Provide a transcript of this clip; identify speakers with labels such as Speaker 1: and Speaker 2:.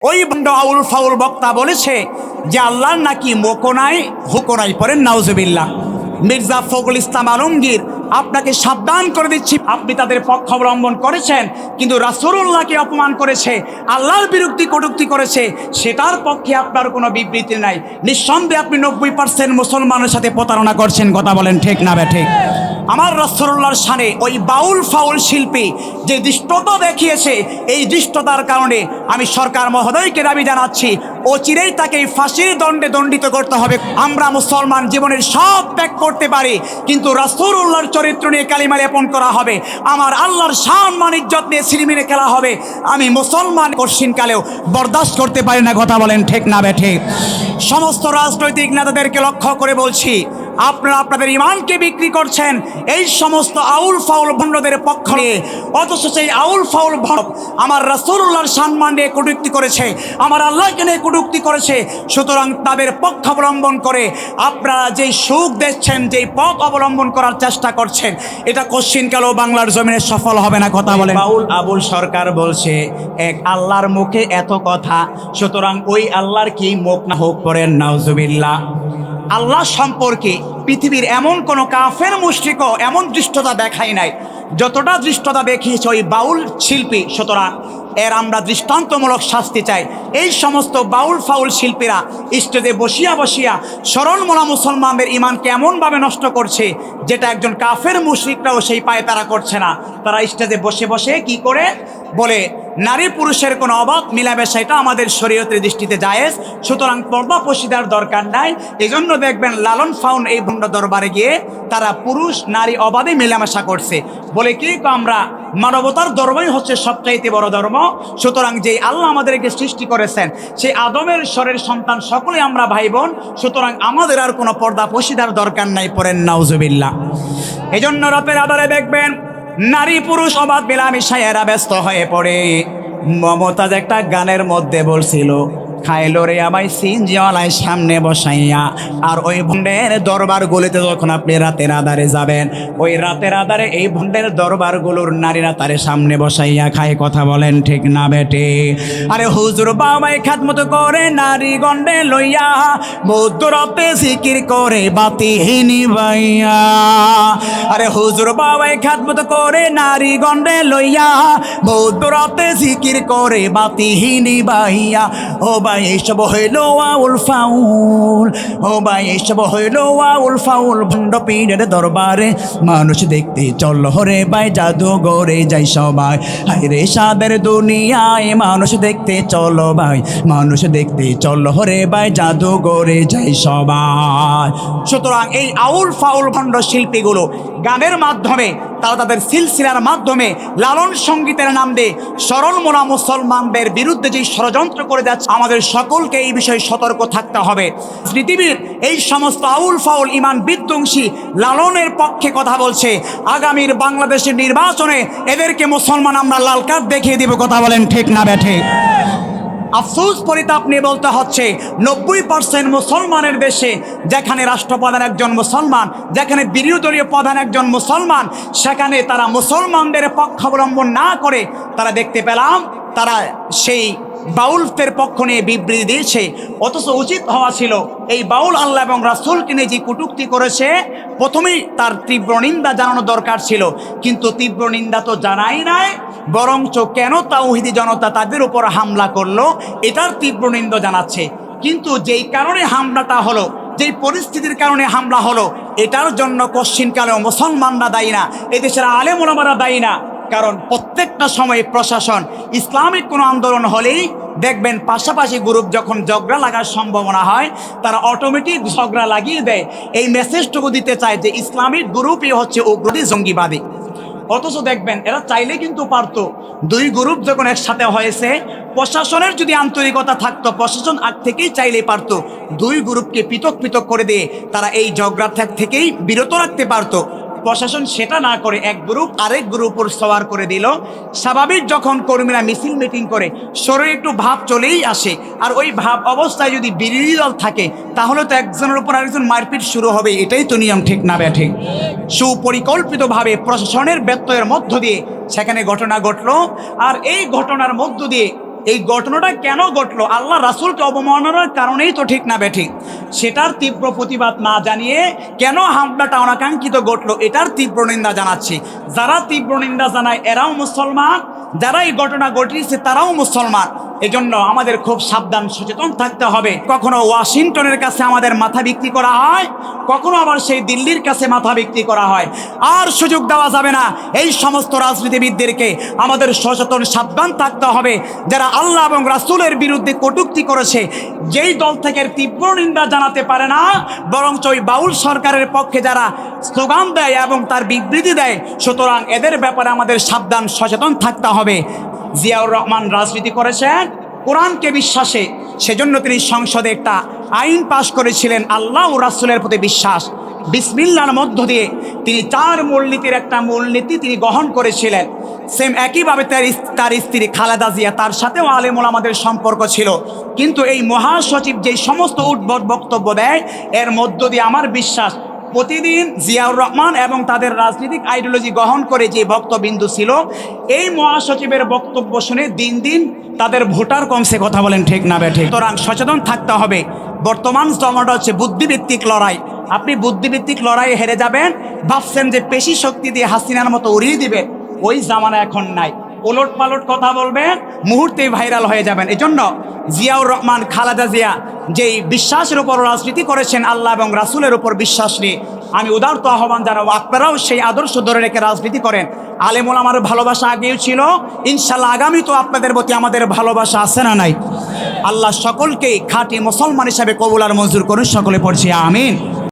Speaker 1: ওই ভণ্ড আউল ফাউল বক্তা বলেছে যে আল্লাহর নাকি মুখও নাই হুকও নাই, পড়েন নাউজুবিল্লাহ। মির্জা ফখরুল ইসলাম আলমগীর আপনাকে সাবধান করে দিচ্ছি, আপনি তাদের পক্ষ অবলম্বন করেছেন কিন্তু রাসূলুল্লাহকে অপমান করেছে, আল্লাহর বিরুদ্ধে কটূক্তি করেছে, সেটার পক্ষে আপনার কোনো বিবৃতি নাই। নিঃসন্দেহে আপনি 90% মুসলমানের সাথে প্রতারণা করছেন। কথা বলেন ঠিক না ঠিক? আমার রাসূলুল্লাহর শানে ওই বাউল ফাউল শিল্পী যে দৃষ্টতা দেখিয়েছে, এই দৃষ্টতার কারণে আমি সরকার মহোদয়কে দাবি জানাচ্ছি অচিরেই তাকে ফাঁসির দণ্ডে দণ্ডিত করতে হবে। আমরা মুসলমান জীবনের সব ত্যাগ করতে পারি কিন্তু রাসূলুল্লাহর চরিত্র নিয়ে কালিমা লেপন করা হবে, আমার আল্লাহর শান মান ইজ্জত নিয়ে ছিনিমিনি খেলা হবে, আমি মুসলমান কঠিনকালেও বরদাস্ত করতে পারি না। কথা বলেন ঠিক না ঠিক? সমস্ত রাজনৈতিক নেতাদেরকে লক্ষ্য করে বলছি, আপনারা আপনাদের ইমানকে বিক্রি করছেন এই সমস্ত আউল ফাউল ভণ্ডদের পক্ষ নিয়ে, অথচ সেই আউল ফাউল ভণ্ড আমার রাসূলুল্লাহর সম্মান নিয়ে কটূক্তি করেছে, আমার আল্লাহকে নিয়ে কটূক্তি করেছে। সুতরাং তাদের পক্ষ অবলম্বন করে আপনারা যেই সুখ দেখছেন, যেই পথ অবলম্বন করার চেষ্টা করছেন, এটা কশ্চিনকালেও বাংলার জমিনে সফল হবে না। কথা বলে বাউল আবুল সরকার বলছে এক আল্লাহর মুখে এত কথা, সুতরাং ওই আল্লাহর কি মুখ না হোক, করেন নাউজুবিল্লাহ। আল্লাহ সম্পর্কে পৃথিবীর এমন কোনো কাফের মুশরিকও এমন দৃষ্টতা দেখায় নাই যতটা দৃষ্টতা দেখিয়েছে ওই বাউল শিল্পী। সুতরাং এর আমরা দৃষ্টান্তমূলক শাস্তি চাই। এই সমস্ত বাউল ফাউল শিল্পীরা স্টেজে বসিয়া বসিয়া সরল মোলা মুসলমানদের ইমানকে এমনভাবে নষ্ট করছে যেটা একজন কাফের মুশরিকরাও সেই পায়ে তারা করছে না। তারা স্টেজে বসে বসে কি করে বলে নারী পুরুষের কোনো অবাধ মিলামেশা, এটা আমাদের শরীয়তের দৃষ্টিতে জায়েজ, সুতরাং পর্দা পশিদার দরকার নাই। এই জন্য দেখবেন লালন ফাউন এই ভণ্ড দরবারে গিয়ে তারা পুরুষ নারী অবাধে মিলামেশা করছে, বলে কি আমরা মানবতার ধর্মই হচ্ছে সবচাইতে বড় ধর্ম। সুতরাং যে আল্লাহ আমাদেরকে সৃষ্টি করেছেন সেই আদমের স্বরের সন্তান সকলে আমরা ভাই বোন, সুতরাং আমাদের আর কোনো পর্দা পশিদার দরকার নাই। পড়েন নাউজুবিল্লাহ। এই জন্য রাতের আধারে দেখবেন নারী পুরুষ অবাধ মেলামেশায় এরা ব্যস্ত হয়ে পড়ে। মমতাজ একটা গানের মধ্যে বলছিল, খাইলো রে আমায় সিনজিওয়ালায় সামনে বসাইয়া। আর ওই ভণ্ডের দরবার গুলিতে যখন আপনি রাতের আধারে যাবেন, ওই রাতের আধারে এই ভণ্ডের দরবারগুলোর নারীরা তারে সামনে বসাইয়া খায়। কথা বলেন ঠিক না বেটে? আরে হুজুর বাবাই খাদমত করে নারী গণ্ডে লইয়া, মধ্যরাতে জিকির করে বাতিহীনি বাইয়া। আরে হুজুর বাবাই খাদমত করে নারী গণ্ডে লইয়া, মধ্যরাতে জিকির করে বাতিহীনি বাইয়া। ও ভাই এসব হইল আউল ফাউল, ও ভাই এসব হইল আউল ফাউল ভণ্ড পীরের দরবারে মানুষ দেখতে চল হরে ভাই জাদুঘরে যাই সবাই। হায় রে সাদের দুনিয়ায় মানুষ দেখতে চলো ভাই, মানুষ দেখতে চল হরে ভাই জাদুঘরে যাই সবাই। সুতরাং এই আউল ফাউল ভণ্ড শিল্পীগুলো গানের মাধ্যমে, তারা তাদের সিলসিলার মাধ্যমে লালন সঙ্গীতের নাম দিয়ে সরল মোনা মুসলমানদের বিরুদ্ধে যে ষড়যন্ত্র করে যাচ্ছে, আমাদের সকলকে এই বিষয়ে সতর্ক থাকতে হবে। পৃথিবীর এই সমস্ত আউল ফাউল ইমান বিধ্বংসী লালনের পক্ষে কথা বলছে, আগামীর বাংলাদেশের নির্বাচনে এদেরকে মুসলমান আমরা লাল কার্ড দেখিয়ে দিব। কথা বলেন ঠিক না বেঠে? আফসোস পরিতাপ নিয়ে বলতে হচ্ছে 90% মুসলমানের দেশে, যেখানে রাষ্ট্রপ্রধান একজন মুসলমান, যেখানে বিরোধী দলীয় প্রধান একজন মুসলমান, সেখানে তারা মুসলমানদের পক্ষ অবলম্বন না করে তারা দেখতে পেলাম তারা সেই বাউলদের পক্ষ নিয়ে বিবৃতি দিয়েছে। অথচ উচিত হওয়া ছিল এই বাউল আল্লাহ এবং রাসূলকে নিয়ে যে কটূক্তি করেছে, প্রথমেই তার তীব্র নিন্দা জানানো দরকার ছিল, কিন্তু তীব্র নিন্দা তো জানাই নাই, বরঞ্চ কেন তাওহীদি জনতা তাদের উপর হামলা করলো এটার তীব্র নিন্দা জানাচ্ছে। কিন্তু যেই কারণে হামলাটা হলো, যেই পরিস্থিতির কারণে হামলা হলো, এটার জন্য কশ্চিনকালেও মুসলমানরা দায়ী না, এদেশের আলেম ওলামারা দায়ী না। কারণ প্রত্যেকটা সময় প্রশাসন ইসলামিক কোনো আন্দোলন হলেই দেখবেন পাশাপাশি গ্রুপ যখন ঝগড়া লাগার সম্ভাবনা হয়, তারা অটোমেটিক ঝগড়া লাগিয়ে দেয়। এই মেসেজটুকু দিতে চায় যে ইসলামিক গ্রুপই হচ্ছে উগ্রবাদী জঙ্গিবাদী। অথচ দেখবেন এরা চাইলে কিন্তু পারতো, দুই গ্রুপ যখন একসাথে হয়েছে, প্রশাসনের যদি আন্তরিকতা থাকতো, প্রশাসন আগ থেকেই চাইলে পারতো দুই গ্রুপকে পৃথক পৃথক করে দিয়ে তারা এই ঝগড়া থেকেই বিরত রাখতে পারতো। প্রশাসন সেটা না করে এক গ্রুপ আরেক গ্রুপের সওয়ার করে দিল। স্বাভাবিক যখন কর্মীরা মিছিল মিটিং করে শরীরে একটু ভাব চলেই আসে, আর ওই ভাব অবস্থায় যদি বিরোধী দল থাকে তাহলে তো একজনের উপর আরেকজন মারপিট শুরু হবে। এটাই তো নিয়ম, ঠিক না ব্যাঠে? সুপরিকল্পিতভাবে প্রশাসনের ব্যত্যয়ের মধ্য দিয়ে সেখানে ঘটনা ঘটলো, আর এই ঘটনার মধ্য দিয়ে এই ঘটনাটা কেন ঘটলো? আল্লাহ রাসূলকে অবমাননার কারণেই তো, ঠিক না বেঠিক? সেটার তীব্র প্রতিবাদ না জানিয়ে কেন হামলাটা অনাকাঙ্ক্ষিত ঘটলো এটার তীব্র নিন্দা জানাচ্ছি। যারা তীব্র নিন্দা জানায় এরাও মুসলমান, যারা এই ঘটনা ঘটিয়েছে তারাও মুসলমান। এজন্য আমাদের খুব সাবধান সচেতন থাকতে হবে। কখনো ওয়াশিংটনের কাছে আমাদের মাথা বিক্রি করা হয়, কখনো আবার সেই দিল্লির কাছে মাথা বিক্রি করা হয়। আর সুযোগ দেওয়া যাবে না এই সমস্ত রাজনীতিবিদদেরকে। আমাদের সচেতন সাবধান থাকতে হবে। যারা আল্লাহ এবং রাসূলের বিরুদ্ধে কটূক্তি করেছে, যেই দল থেকে তীব্র নিন্দা জানাতে পারে না, বরঞ্চ ওই বাউল সরকারের পক্ষে যারা স্লোগান দেয় এবং তার বিবৃতি দেয়, সুতরাং এদের ব্যাপারে আমাদের সাবধান সচেতন থাকতে হবে। জিয়াউর রহমান রাজনীতি করেছেন কোরআনকে বিশ্বাসে, সেজন্য তিনি সংসদে একটা আইন পাশ করেছিলেন আল্লাহ ও রাসূলের প্রতি বিশ্বাস। বিসমিল্লাহর মধ্য দিয়ে তিনি 4 মূলনীতির একটা মূলনীতি তিনি গ্রহণ করেছিলেন। সেম একইভাবে তার স্ত্রী খালেদা জিয়া, তার সাথেও আলেম ওলামাদের সম্পর্ক ছিল। কিন্তু এই মহাসচিব যেই সমস্ত উদ্ভট বক্তব্য দেয়, এর মধ্য দিয়ে আমার বিশ্বাস প্রতিদিন জিয়াউর রহমান এবং তাদের রাজনৈতিক আইডিওলজি গ্রহণ করে যে ভক্তবিন্দু ছিল, এই মহাসচিবের বক্তব্য শুনে দিন দিন তাদের ভোটার কমছে। কথা বলেন ঠিক না বেঠিক? সুতরাং সচেতন থাকতে হবে। বর্তমান জমাটা হচ্ছে বুদ্ধিভিত্তিক লড়াই। আপনি বুদ্ধিভিত্তিক লড়াইয়ে হেরে যাবেন, ভাবছেন যে পেশি শক্তি দিয়ে হাসিনার মতো উড়িয়ে দিবেন, ওই জামানা এখন নাই। ওলট পালট কথা বলবেন, মুহূর্তেই ভাইরাল হয়ে যাবেন। এজন্য জিয়াউর রহমান, খালেদা জিয়া যেই বিশ্বাসের উপর রাজনীতি করেছেন, আল্লাহ এবং রাসূলের উপর বিশ্বাস নিয়ে, আমি উদারত আহ্বান জানাবো আপনারাও সেই আদর্শ ধরে রেখে রাজনীতি করেন। আলেম ওলামার ভালোবাসা আগেও ছিল, ইনশাল্লাহ আগামী তো আপনাদের প্রতি আমাদের ভালোবাসা আছে না নাই? আল্লাহ সকলকেই খাঁটি মুসলমান হিসাবে কবুল আর মঞ্জুর করুন। সকলে পড়ছি আমিন।